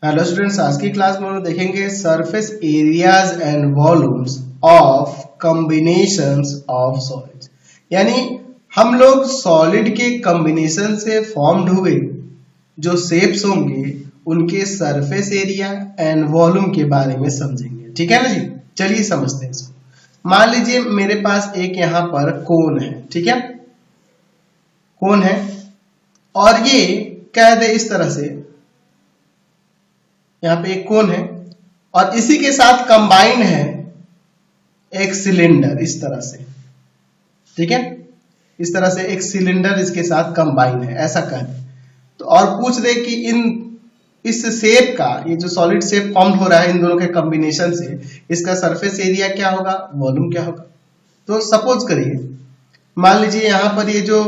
Hello students, आज की class में हम लोग देखेंगे surface areas and volumes of combinations of solids. यानी हम लोग सॉलिड के कॉम्बिनेशन से फॉर्म्ड हुए जो शेप्स होंगे उनके सरफेस एरिया एंड वॉल्यूम के बारे में समझेंगे। ठीक है ना जी, चलिए समझते हैं इसको। मान लीजिए मेरे पास एक यहाँ पर कोन है, ठीक है, कोन है और ये कह दे इस तरह से, यहाँ पे एक कोन है और इसी के साथ कंबाइन है एक सिलेंडर इस तरह से, ठीक है, इस तरह से एक सिलेंडर इसके साथ कंबाइन है, ऐसा कह दे तो। और पूछ दे कि इस शेप का, ये जो सॉलिड शेप फॉर्म हो रहा है इन दोनों के कॉम्बिनेशन से, इसका सरफेस एरिया क्या होगा, वॉल्यूम क्या होगा। तो सपोज करिए, मान लीजिए यहां पर ये जो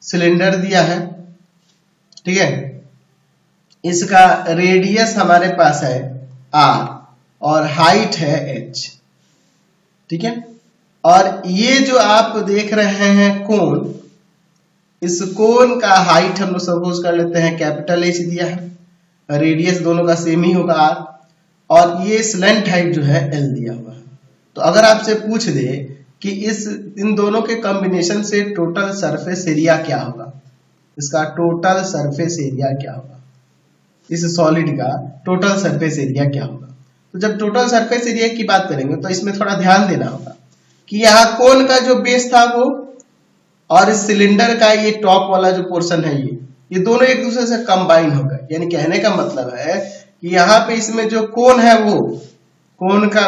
सिलेंडर दिया है, ठीक है, इसका रेडियस हमारे पास है r और हाइट है h, ठीक है। और ये जो आप देख रहे हैं कोन, इस कोन का हाइट हम लोग सपोज कर लेते हैं कैपिटल H दिया है, रेडियस दोनों का सेम ही होगा r, और ये स्लेंट हाइट जो है L दिया हुआ है। तो अगर आपसे पूछ दे कि इन दोनों के कॉम्बिनेशन से टोटल सरफेस एरिया क्या होगा, इसका टोटल सरफेस एरिया क्या होगा, इस सॉलिड का टोटल सरफेस एरिया क्या होगा। तो जब टोटल सरफेस एरिया की बात करेंगे तो इसमें थोड़ा ध्यान देना होगा कि यहाँ कोन का जो बेस था वो, और इस सिलेंडर का ये टॉप वाला जो पोर्शन है ये दोनों एक दूसरे से कंबाइन हो गए। यानी कहने का मतलब है कि यहाँ पे इसमें जो कोन है वो कोन का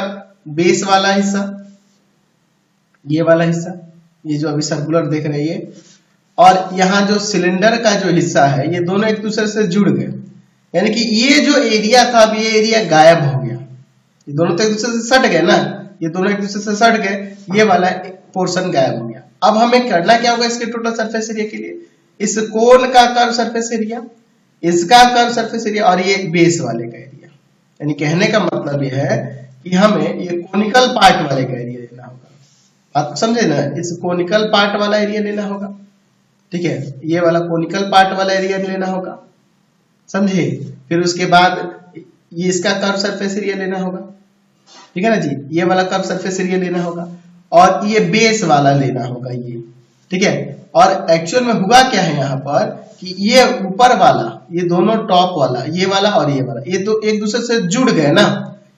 बेस वाला हिस्सा, ये वाला हिस्सा, ये जो अभी सर्कुलर देख रहे हैं ये, और यहाँ जो सिलेंडर का जो हिस्सा है, ये दोनों एक दूसरे से जुड़ गए। यानी कि ये जो एरिया था अब ये एरिया गायब हो गया, ये दोनों तो एक दूसरे से सट गए ना, ये दोनों एक दूसरे से सट गए, ये वाला पोर्शन गायब हो गया। अब हमें करना क्या होगा इसके टोटल सरफेस एरिया के लिए, इस कोन का कर्व सरफेस एरिया, इसका कर्व सरफेस एरिया और ये बेस वाले का एरिया। यानी कहने का मतलब ये है कि हमें ये कोनिकल पार्ट वाले का एरिया लेना होगा। आप समझे ना, इस कोनिकल पार्ट वाला एरिया लेना होगा, ठीक है, ये वाला कोनिकल पार्ट वाला एरिया लेना होगा, समझे। फिर उसके बाद ये इसका कर्व सरफेस एरिया लेना होगा, ठीक है ना जी, ये वाला कर्व सरफेस एरिया लेना होगा और ये बेस वाला लेना होगा ये, ठीक है। और एक्चुअल में हुआ क्या है यहाँ पर कि ये ऊपर वाला, ये दोनों टॉप वाला, ये वाला और ये वाला, ये तो एक दूसरे से जुड़ गए ना।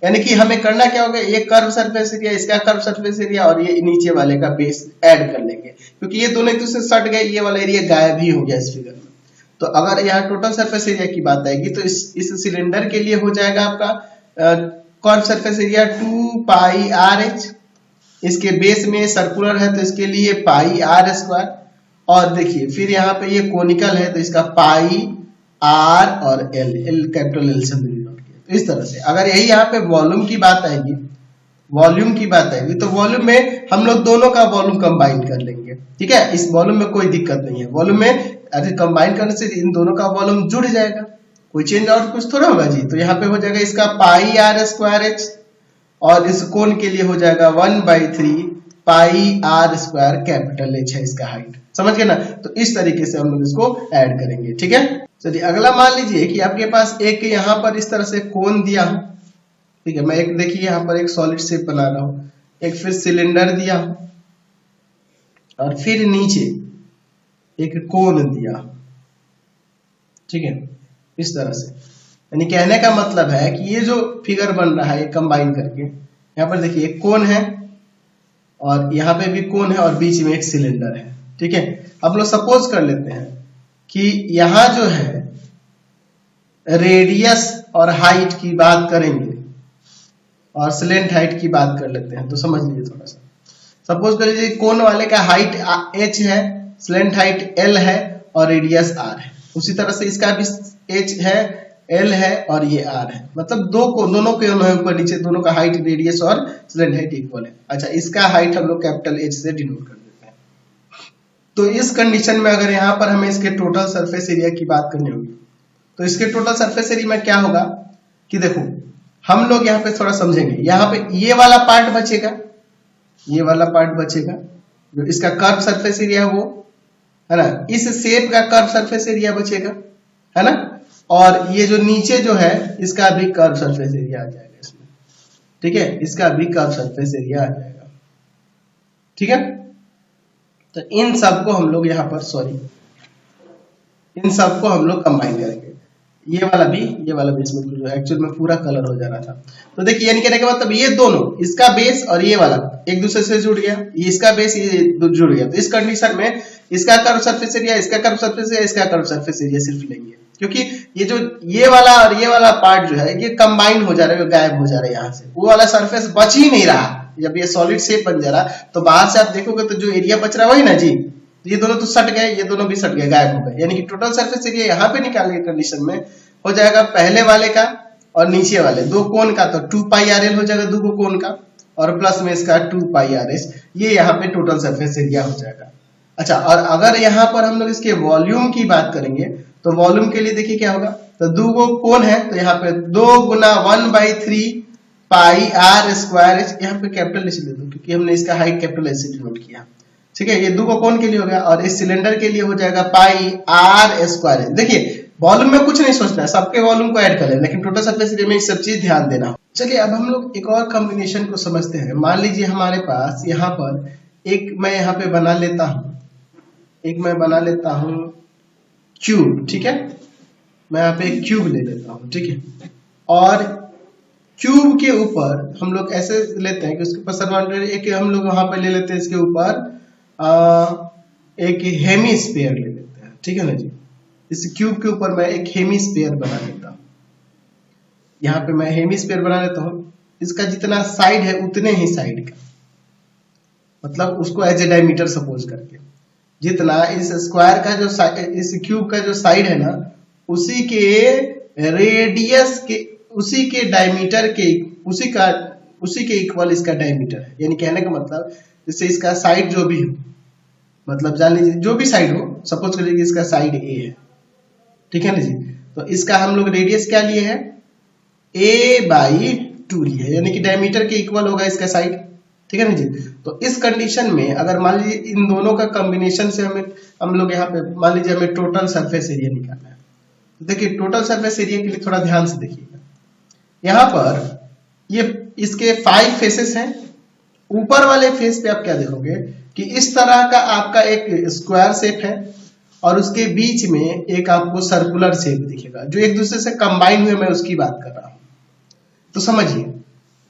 यानी कि हमें करना क्या होगा, ये कर्व सरफेस एरिया, इसका कर्व सरफेस एरिया और ये नीचे वाले का बेस ऐड कर लेंगे, क्योंकि ये दोनों एक दूसरे से सट गए, ये वाला एरिया गायब ही हो गया इस फिगर में। तो अगर यहाँ टोटल सरफेस एरिया की बात आएगी तो इस सिलेंडर के लिए हो जाएगा आपका कर्व सरफेस एरिया 2 पाई आर एच, इसके बेस में सर्कुलर है तो इसके लिए पाई आर स्क्वायर, और देखिए फिर यहाँ पे ये कोनिकल है तो इसका पाई आर और एल, कैपिटल एल से डिनोट किया। तो इस तरह से अगर यही यहाँ पे वॉल्यूम की बात आएगी, वॉल्यूम की बात आएगी तो वॉल्यूम में हम लोग दोनों का वॉल्यूम कंबाइन कर लेंगे, ठीक है। इस वॉल्यूम में कोई दिक्कत नहीं है, वॉल्यूम में कंबाइन करने से इन दोनों का वॉल्यूम जुड़ जाएगा, कोई चेंज और कुछ थोड़ा होगा जी। तो यहाँ पे हो जाएगा इसका पाई आर स्क्वायर एच, और इस कोण के लिए हो जाएगा 1/3 पाई आर स्क्वायर कैपिटल एच है इसका हाइट, समझ गए ना। तो इस तरीके से हम लोग इसको ऐड करेंगे, ठीक है। चलिए अगला मान लीजिए कि आपके पास एक यहाँ पर इस तरह से कोन दिया हूं, ठीक है, मैं एक देखिए यहाँ पर एक सॉलिड शेप बना रहा हूं, एक फिर सिलेंडर दिया और फिर नीचे एक कोन दिया, ठीक है, इस तरह से। यानी कहने का मतलब है कि ये जो फिगर बन रहा है ये कंबाइन करके, यहाँ पर देखिए एक कोन है और यहाँ पे भी कोन है और बीच में एक सिलेंडर है, ठीक है। अब लोग सपोज कर लेते हैं कि यहाँ जो है रेडियस और हाइट की बात करेंगे और स्लेंट हाइट की बात कर लेते हैं, तो समझ लीजिए थोड़ा सा। सपोज कर लीजिए कोन वाले का हाइट h है, स्लेंट हाइट l है और रेडियस r है। उसी तरह से इसका भी h है, l है और ये r है, मतलब दोनों के ऊपर नीचे दोनों का हाइट, रेडियस और स्लेंट हाइट इक्वल है। अच्छा, इसका हाइट हम लोग कैपिटल H से डिनोट कर देते हैं। तो इस कंडीशन में अगर यहाँ पर हमें इसके टोटल सरफेस एरिया की बात करनी होगी तो इसके टोटल सरफेस एरिया में क्या होगा कि देखो हम लोग यहाँ पे थोड़ा समझेंगे। यहाँ पे ये वाला पार्ट बचेगा, ये वाला पार्ट बचेगा जो इसका कर्व सरफेस एरिया है वो, है ना, इस शेप का कर्व सरफेस एरिया बचेगा, है ना। और ये जो नीचे जो है इसका भी कर्व सरफेस एरिया आ जाएगा इसमें, ठीक है, इसका भी कर्व सरफेस एरिया आ जाएगा, ठीक है। तो इन सबको हम लोग यहाँ पर इन सबको हम लोग कंबाइन करेंगे, ये वाला भी इसमें एक्चुअल में पूरा कलर हो जा रहा था। तो देखिए यानी कहने का मतलब ये दोनों, इसका बेस और ये वाला एक दूसरे से जुड़ गया, ये इसका बेस ये जुड़ गया। तो इस कंडीशन में इसका कर्व सरफेस एरिया, इसका कर्व सरफेस एरिया, इसका कर्व सरफेस एरिया सिर्फ लेंगे, क्योंकि ये जो ये वाला और ये वाला पार्ट जो है ये कंबाइन हो जा रहा है, गायब हो जा रहा है यहाँ से, वो वाला सरफेस बच ही नहीं रहा। जब ये सॉलिड शेप बन जा रहा तो बाहर से आप देखोगे तो जो एरिया बच रहा है वही ना जी, ये दोनों तो सट गए, ये दोनों भी सट गए, गायब हो गए। यानी कि टोटल सरफेस एरिया यहाँ पे निकालने की कंडीशन में हो जाएगा पहले वाले का और नीचे वाले दो कोण का, तो 2 पाई RL हो जाएगा, दो कोण का, और प्लस में इसका 2 पाई RS, ये यहाँ पे टोटल सरफेस एरिया हो जाएगा। अच्छा, और अगर यहाँ पर हम लोग इसके वॉल्यूम की बात करेंगे तो वॉल्यूम के लिए देखिए क्या होगा, तो दो कोण है तो यहाँ पे 2 गुना 1/3 पाई R स्क्वायर, यहाँ पे कैपिटल एच ले दो क्योंकि हमने इसका हाइट कैपिटल एच से डिनोट किया, ठीक है। ये दो कोण के लिए हो गया, और इस सिलेंडर के लिए हो जाएगा पाई R स्क्वायर। देखिए वॉल्यूम में कुछ नहीं सोचना है, सबके वॉल्यूम को ऐड कर लें, लेकिन टोटल सरफेस एरिया में ये सब चीज ध्यान देना। चलिए अब हम लोग एक और कॉम्बिनेशन को समझते हैं। मान लीजिए हमारे पास यहाँ पर एक मैं यहाँ पे बना लेता हूँ, क्यूब, ठीक है, मैं यहाँ पे एक क्यूब ले लेता हूँ, ठीक है। और क्यूब के ऊपर हम लोग ऐसे लेते हैं कि उसके ऊपर सर्वांटर एक हम लोग वहां पे ले लेते हैं, इसके ऊपर एक हेमीस्फीयर ले लेते हैं, ठीक है ना जी। इस क्यूब के ऊपर मैं एक हेमीस्फीयर बना लेता हूँ, यहाँ पे मैं हेमीस्फीयर बना लेता हूँ, इसका जितना साइड है उतने ही साइड का, मतलब उसको एज ए डायमीटर सपोज करके, जितना इस स्क्वायर का जो इस क्यूब का जो साइड है ना, उसी के रेडियस के, उसी के डायमीटर के, उसी के इक्वल इसका डायमीटर है। यानी कहने का मतलब जैसे इसका साइड जो भी हो, मतलब जान लीजिए जो भी साइड हो, सपोज करिए कि इसका साइड ए है, ठीक है ना जी। तो इसका हम लोग रेडियस क्या लिए है, a/2 लिए है, यानी कि डायमीटर के इक्वल होगा इसका साइड, ठीक है ना जी। तो इस कंडीशन में अगर मान लीजिए इन दोनों का कॉम्बिनेशन से हम लोग यहाँ पे मान लीजिए हमें टोटल सरफेस एरिया निकालना है। तो देखिए टोटल सरफेस एरिया के लिए थोड़ा ध्यान से देखिएगा, यहाँ पर ये इसके 5 फेसेस हैं। ऊपर वाले फेस पे आप क्या देखोगे कि इस तरह का आपका एक स्क्वायर शेप है और उसके बीच में एक आपको सर्कुलर शेप दिखेगा, जो एक दूसरे से कंबाइन हुए, मैं उसकी बात कर रहा हूं। तो समझिए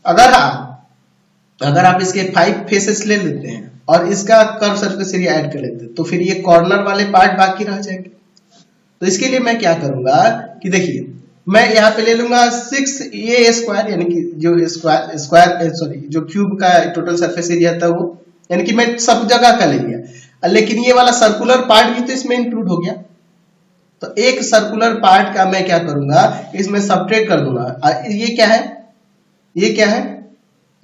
अगर आप इसके 5 फेसेस ले लेते हैं और इसका कर्व सरफेस एरिया ऐड कर लेते हैं तो फिर ये कॉर्नर वाले पार्ट बाकी रह जाएंगे। तो इसके लिए मैं क्या करूंगा कि देखिए मैं यहाँ पे ले लूंगा 6a स्क्वायर, यानी कि जो जो क्यूब का टोटल सरफेस एरिया था वो, यानी कि मैं सब जगह का ले लिया, लेकिन ये वाला सर्कुलर पार्ट भी तो इसमें इंक्लूड हो गया। तो एक सर्कुलर पार्ट का मैं क्या करूंगा, इसमें सब्ट्रैक्ट कर दूंगा। ये क्या है,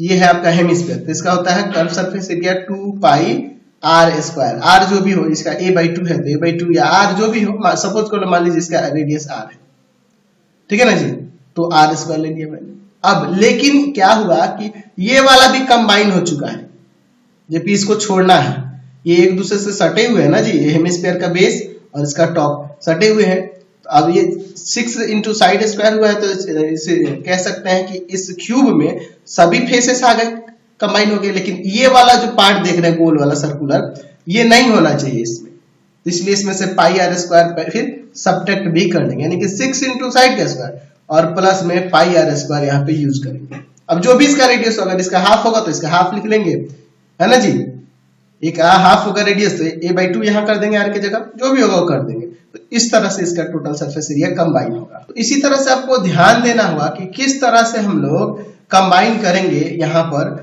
ये है आपका हेमिस्फीयर, तो इसका होता है कर्व सरफेस एरिया 2 पाई R स्क्वायर। R जो भी हो, इसका a/2 है तो a/2 या R जो भी हो, सपोज करो मान लीजिए इसका रेडियस R है, ठीक है ना जी। तो R स्क्वायर ले लिया मैंने। अब लेकिन क्या हुआ कि ये वाला भी कंबाइन हो चुका है, ये पीस को छोड़ना है, ये एक दूसरे से सटे हुए है ना जी, ये हेमिस्फीयर का बेस और इसका टॉप सटे हुए हैं। तो अब ये 6 इंटू साइड स्क्वायर हुआ है, तो इसे कह सकते हैं कि इस क्यूब में सभी फेसेस आ गए, कंबाइन हो गए, लेकिन ये वाला जो पार्ट देख रहे हैं गोल वाला सर्कुलर, ये नहीं होना चाहिए इसमें, इसलिए इसमें से पाई R स्क्वायर फिर सब्ट्रैक्ट भी कर देंगे, यानी कि 6 इंटू साइड का स्क्वायर और प्लस में पाई R स्क्वायर यहाँ पे यूज करेंगे। अब जो भी इसका रेडियस होगा, इसका हाफ होगा तो इसका हाफ लिख लेंगे, है ना जी। एक हाफ होगा रेडियस तो a/2 यहाँ कर देंगे R की जगह, जो भी होगा वो कर देंगे। तो इस तरह से इसका टोटल सरफेस एरिया कंबाइन होगा। तो इसी तरह से आपको ध्यान देना होगा कि किस तरह से हम लोग कंबाइन करेंगे, यहाँ पर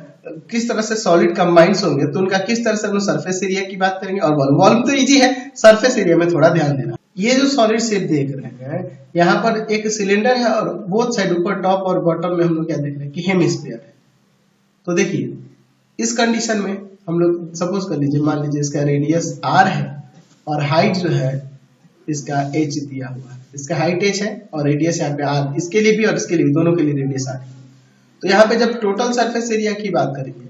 किस तरह से सॉलिड कंबाइंस होंगे, तो उनका किस तरह से हम सर्फेस एरिया की बात करेंगे। और वॉल्यूम तो इजी है, सरफेस एरिया में थोड़ा ध्यान देना। ये जो सॉलिड शेप देख रहे हैं, यहाँ पर एक सिलेंडर है और बोथ साइड ऊपर टॉप और बॉटम में हम लोग क्या देख रहे हैं कि हेमिस्फीयर है। तो देखिए इस कंडीशन में हम लोग सपोज कर लीजिए, मान लीजिए इसका रेडियस R है और हाइट जो है इसका h दिया हुआ है, इसका हाइट h है और रेडियस यहाँ पे R, इसके लिए भी और इसके लिए भी, दोनों के लिए रेडियस R है। तो यहाँ पे जब टोटल सरफेस एरिया की बात करेंगे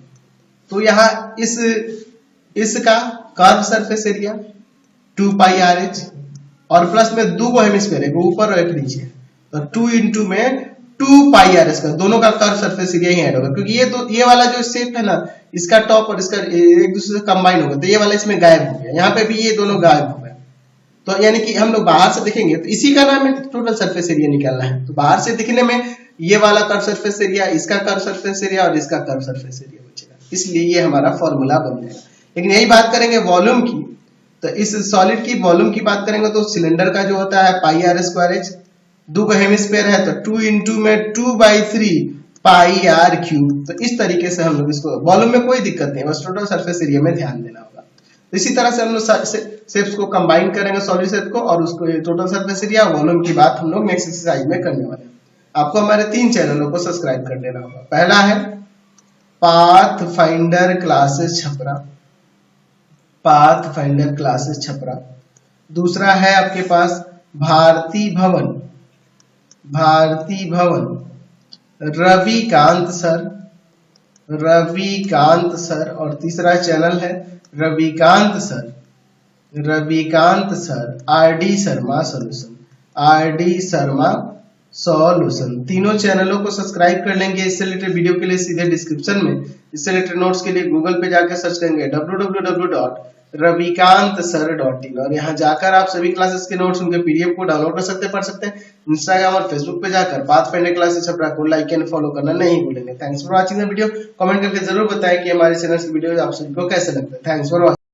तो यहाँ इसका कर्व सरफेस एरिया 2 पाई RH और प्लस में दो हेमिस्फीयर, एक ऊपर और एक नीचे, तो 2 इंटू में 2 पाई आर स्क्वायर, दोनों का कर्व सरफेस एरिया ही ऐड होगा, क्योंकि ये वाला जो शेप है ना, इसका टॉप और इसका एक दूसरे से कंबाइन होगा, तो ये वाला इसमें गायब हो गया, यहाँ पे भी ये दोनों गायब हो गए। तो यानी कि हम लोग बाहर से देखेंगे तो इसी का नाम है टोटल सरफेस एरिया निकालना है। तो बाहर से दिखने में ये वाला कर्व सरफेस एरिया, इसका कर्व सरफेस एरिया और इसका कर्व सरफेस एरिया बचेगा, इसलिए ये हमारा फॉर्मूला बन जाएगा। लेकिन यही बात करेंगे वॉल्यूम की, तो इस सॉलिड की वॉल्यूम की बात करेंगे तो सिलेंडर का जो होता है पाई आर स्क्वायर एच, दो का हेमिस्फीयर है तो 2 इंटू में 2/3 पाई आर क्यूब। तो इस तरीके से हम लोग इसको, वॉल्यूम में कोई दिक्कत नहीं, बस टोटल सरफेस एरिया में ध्यान देना होगा। तो इसी तरह से हम लोग शेप्स को कंबाइन करेंगे सॉलिड शेप को, और उसको टोटल सरफेस एरिया वॉल्यूम की बात हम लोग नेक्स्ट एक्सरसाइज में करने वाले हैं। आपको हमारे 3 चैनलों को सब्सक्राइब कर लेना होगा। पहला है path finder classes Chhapra, path finder classes Chhapra. दूसरा है आपके पास भारती भवन, भारती भवन रविकांत सर, रविकांत सर। और तीसरा चैनल है Ravikant sir, Ravikant sir R D Sharma solution, R D Sharma solution. तीनों चैनलों को सब्सक्राइब कर लेंगे। इससे रिलेटेड वीडियो के लिए सीधे डिस्क्रिप्शन में, इससे रिलेटेड नोट्स के लिए गूगल पे जाकर सर्च करेंगे www.ravikantsir.in, और यहाँ जाकर आप सभी क्लासेस के नोट्स, उनके पीडीएफ को डाउनलोड कर सकते, पढ़ सकते हैं। इंस्टाग्राम और फेसबुक पे जाकर पाथ फाइंडर क्लासेस छपरा को लाइक एंड फॉलो करना नहीं भूलेंगे। Thanks for watching the video. Comment करके जरूर बताएं कि हमारे चैनल की वीडियो आप सभी को कैसे लगता है। Thanks for watching.